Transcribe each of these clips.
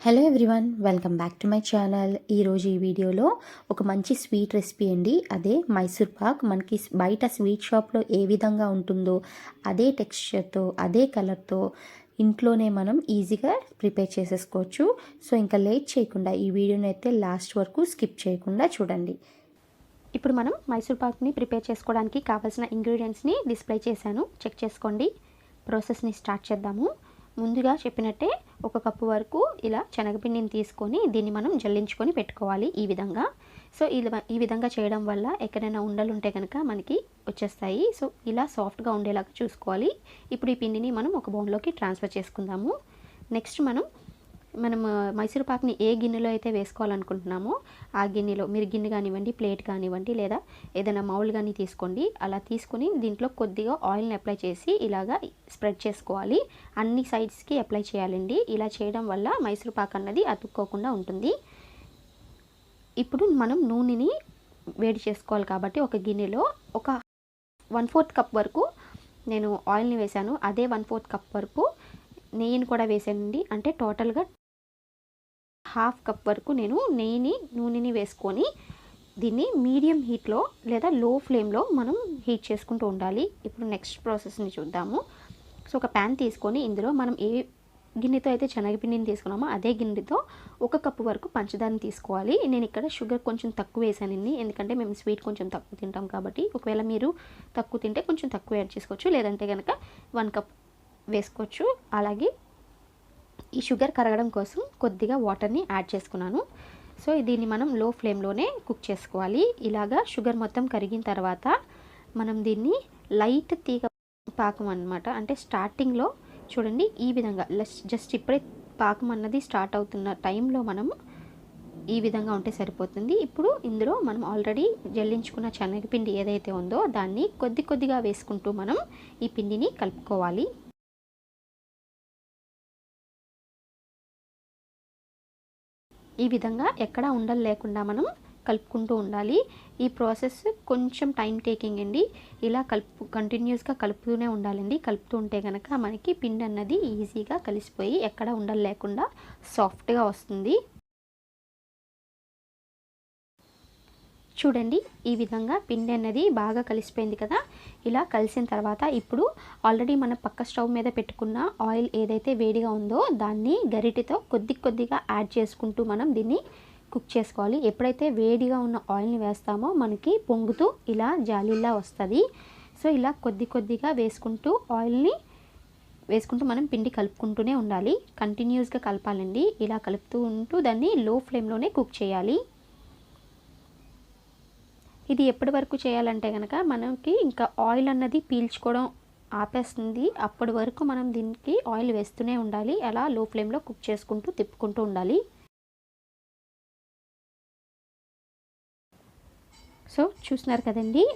Hello everyone, welcome back to my channel. ఈరోజు ఈ వీడియోలో ఒక మంచి స్వీట్ రెసిపీ అండి. అదే మైసూర్ పాక్. మనకి బయట స్వీట్ షాప్లో ఏ విధంగా ఉంటుందో అదే టెక్స్చర్తో, అదే కలర్తో ఇంట్లోనే మనం ఈజీగా ప్రిపేర్ చేసేసుకోవచ్చు. సో ఇంకా లేట్ చేయకుండా ఈ వీడియోని అయితే లాస్ట్ వరకు స్కిప్ చేయకుండా చూడండి. ఇప్పుడు మనం మైసూర్ పాక్ని ప్రిపేర్ చేసుకోవడానికి కావాల్సిన ఇంగ్రీడియంట్స్ని డిస్ప్లే చేశాను, చెక్ చేసుకోండి. ప్రాసెస్ని స్టార్ట్ చేద్దాము. ముందుగా చెప్పినట్టే 1 కప్పు వరకు ఇలా శనగపిండిని తీసుకొని దీన్ని మనం జల్లించుకొని పెట్టుకోవాలి ఈ విధంగా. సో ఈ విధంగా చేయడం వల్ల ఎక్కడైనా ఉండలు ఉంటే కనుక మనకి వచ్చేస్తాయి. సో ఇలా సాఫ్ట్గా ఉండేలాగా చూసుకోవాలి. ఇప్పుడు ఈ పిండిని మనం ఒక బౌల్లోకి ట్రాన్స్ఫర్ చేసుకుందాము. నెక్స్ట్ మనం మైసూర్ పాక్ని ఏ గిన్నెలో అయితే వేసుకోవాలనుకుంటున్నామో ఆ గిన్నెలో, మీరు గిన్నె కానివ్వండి, ప్లేట్ కానివ్వండి, లేదా ఏదైనా మౌల్ కానీ తీసుకోండి. అలా తీసుకొని దీంట్లో కొద్దిగా ఆయిల్ని అప్లై చేసి ఇలాగా స్ప్రెడ్ చేసుకోవాలి. అన్ని సైడ్స్కి అప్లై చేయాలండి. ఇలా చేయడం వల్ల మైసూర్ పాక్ అన్నది అతుక్కోకుండా ఉంటుంది. ఇప్పుడు మనం నూనెని వేడి చేసుకోవాలి కాబట్టి ఒక గిన్నెలో ఒక 1/4 కప్ వరకు నేను ఆయిల్ని వేశాను. అదే 1/4 కప్ వరకు నెయ్యిని కూడా వేసానండి. అంటే టోటల్గా 1/2 కప్ వరకు నేను నూనెని వేసుకొని దీన్ని మీడియం హీట్లో లేదా లో ఫ్లేమ్లో మనం హీట్ చేసుకుంటూ ఉండాలి. ఇప్పుడు నెక్స్ట్ ప్రాసెస్ని చూద్దాము. సో ఒక ప్యాన్ తీసుకొని ఇందులో మనం ఏ గిన్నెతో అయితే శనగపిండిని తీసుకున్నామో అదే గిన్నెతో 1 కప్పు వరకు పంచదారని తీసుకోవాలి. నేను ఇక్కడ షుగర్ కొంచెం తక్కువ వేసానండి, ఎందుకంటే మేము స్వీట్ కొంచెం తక్కువ తింటాం కాబట్టి. ఒకవేళ మీరు తక్కువ తింటే కొంచెం తక్కువ యాడ్ చేసుకోవచ్చు, లేదంటే కనుక 1 కప్ వేసుకోవచ్చు. అలాగే ఈ షుగర్ కరగడం కోసం కొద్దిగా వాటర్ని యాడ్ చేసుకున్నాను. సో దీన్ని మనం లో ఫ్లేమ్లోనే కుక్ చేసుకోవాలి. ఇలాగా షుగర్ మొత్తం కరిగిన తర్వాత మనం దీన్ని లైట్ తీగ పాకం అన్నమాట. అంటే స్టార్టింగ్లో చూడండి ఈ విధంగా జస్ట్ ఇప్పుడే పాకం అన్నది స్టార్ట్ అవుతున్న టైంలో మనం ఈ విధంగా ఉంటే సరిపోతుంది. ఇప్పుడు ఇందులో మనం ఆల్రెడీ జల్లించుకున్న శనగపిండి ఏదైతే ఉందో దాన్ని కొద్దిగా వేసుకుంటూ మనం ఈ పిండిని కలుపుకోవాలి. ఈ విధంగా ఎక్కడా ఉండలు లేకుండా మనం కలుపుకుంటూ ఉండాలి. ఈ ప్రాసెస్ కొంచెం టైం టేకింగ్ అండి. ఇలా కంటిన్యూస్గా కలుపుతూనే ఉండాలండి. కలుపుతూ ఉంటే కనుక మనకి పిండి అన్నది ఈజీగా కలిసిపోయి ఎక్కడా ఉండలు లేకుండా సాఫ్ట్గా వస్తుంది. చూడండి ఈ విధంగా పిండి అనేది బాగా కలిసిపోయింది కదా. ఇలా కలిసిన తర్వాత ఇప్పుడు ఆల్రెడీ మన పక్క స్టవ్ మీద పెట్టుకున్న ఆయిల్ ఏదైతే వేడిగా ఉందో దాన్ని గరిటెతో కొద్దిగా యాడ్ చేసుకుంటూ మనం దీన్ని కుక్ చేసుకోవాలి. ఎప్పుడైతే వేడిగా ఉన్న ఆయిల్ని వేస్తామో మనకి పొంగుతూ ఇలా జాలీలా వస్తుంది. సో ఇలా కొద్దిగా ఆయిల్ని వేసుకుంటూ మనం పిండి కలుపుకుంటూనే ఉండాలి. కంటిన్యూస్గా కలపాలండి. ఇలా కలుపుతూ ఉంటూ దాన్ని లో ఫ్లేమ్లోనే కుక్ చేయాలి. ఇది ఎప్పటి వరకు చేయాలంటే కనుక మనకి ఇంకా ఆయిల్ అన్నది పీల్చుకోవడం ఆపేస్తుంది. అప్పటి వరకు మనం దీనికి ఆయిల్ వేస్తూనే ఉండాలి. అలా లో ఫ్లేమ్లో కుక్ చేసుకుంటూ తిప్పుకుంటూ ఉండాలి. సో చూస్తున్నారు కదండి,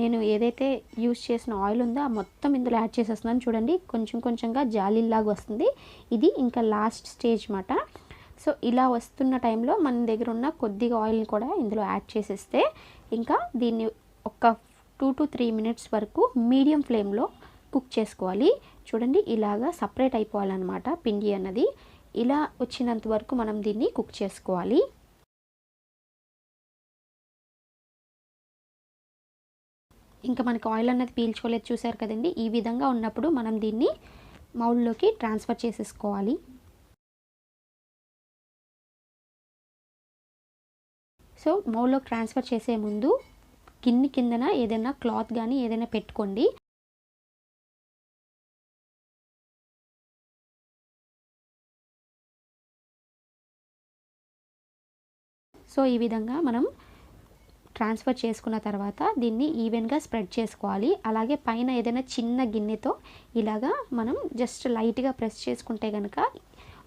నేను ఏదైతే యూస్ చేసిన ఆయిల్ ఉందో ఆ మొత్తం ఇందులో యాడ్ చేసేస్తున్నాను. చూడండి కొంచెంగా జాలీలాగా వస్తుంది. ఇది ఇంకా లాస్ట్ స్టేజ్ మాట. సో ఇలా వస్తున్న టైంలో మన దగ్గర ఉన్న కొద్దిగా ఆయిల్ని కూడా ఇందులో యాడ్ చేసేస్తే ఇంకా దీన్ని ఒక 2 to 3 మినిట్స్ వరకు మీడియం ఫ్లేమ్లో కుక్ చేసుకోవాలి. చూడండి ఇలాగా సపరేట్ అయిపోవాలన్నమాట పిండి అన్నది. ఇలా వచ్చినంత వరకు మనం దీన్ని కుక్ చేసుకోవాలి. ఇంకా మనకి ఆయిల్ అన్నది పీల్చుకోలేదు, చూసారు కదండి. ఈ విధంగా ఉన్నప్పుడు మనం దీన్ని మౌల్లోకి ట్రాన్స్ఫర్ చేసేసుకోవాలి. సో మౌల్లోకి ట్రాన్స్ఫర్ చేసే ముందు కిందన ఏదైనా క్లాత్ కానీ ఏదైనా పెట్టుకోండి. సో ఈ విధంగా మనం ట్రాన్స్ఫర్ చేసుకున్న తర్వాత దీన్ని ఈవెన్గా స్ప్రెడ్ చేసుకోవాలి. అలాగే పైన ఏదైనా చిన్న గిన్నెతో ఇలాగా మనం జస్ట్ లైట్గా ప్రెస్ చేసుకుంటే కనుక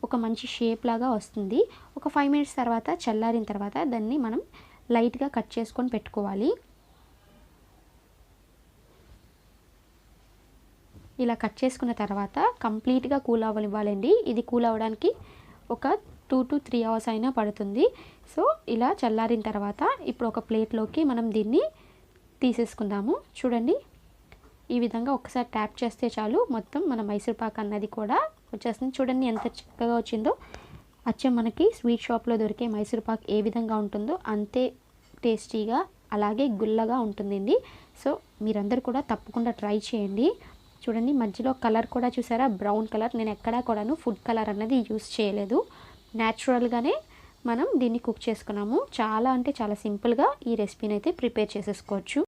ఒక మంచి షేప్ లాగా వస్తుంది. ఒక 5 మినిట్స్ తర్వాత చల్లారిన తర్వాత దాన్ని మనం లైట్గా కట్ చేసుకొని పెట్టుకోవాలి. ఇలా కట్ చేసుకున్న తర్వాత కంప్లీట్గా కూల్ అవ్వాలండి. ఇది కూల్ అవ్వడానికి ఒక 2 to 3 అవర్స్ అయినా పడుతుంది. సో ఇలా చల్లారిన తర్వాత ఇప్పుడు ఒక ప్లేట్లోకి మనం దీన్ని తీసేసుకుందాము. చూడండి ఈ విధంగా ఒకసారి ట్యాప్ చేస్తే చాలు మొత్తం మన మైసూర్ పాక్ అన్నది కూడా వచ్చేస్తుంది. చూడండి ఎంత చక్కగా వచ్చిందో. అచ్చం మనకి స్వీట్ షాప్లో దొరికే మైసూర్ పాక్ ఏ విధంగా ఉంటుందో అంతే టేస్టీగా అలాగే గుల్లగా ఉంటుందండి. సో మీరందరూ కూడా తప్పకుండా ట్రై చేయండి. చూడండి మధ్యలో కలర్ కూడా చూసారా, బ్రౌన్ కలర్. నేను ఎక్కడా కూడాను ఫుడ్ కలర్ అన్నది యూస్ చేయలేదు. న్యాచురల్గానే మనం దీన్ని కుక్ చేసుకున్నాము. చాలా అంటే చాలా సింపుల్గా ఈ రెసిపీని అయితే ప్రిపేర్ చేసేసుకోవచ్చు.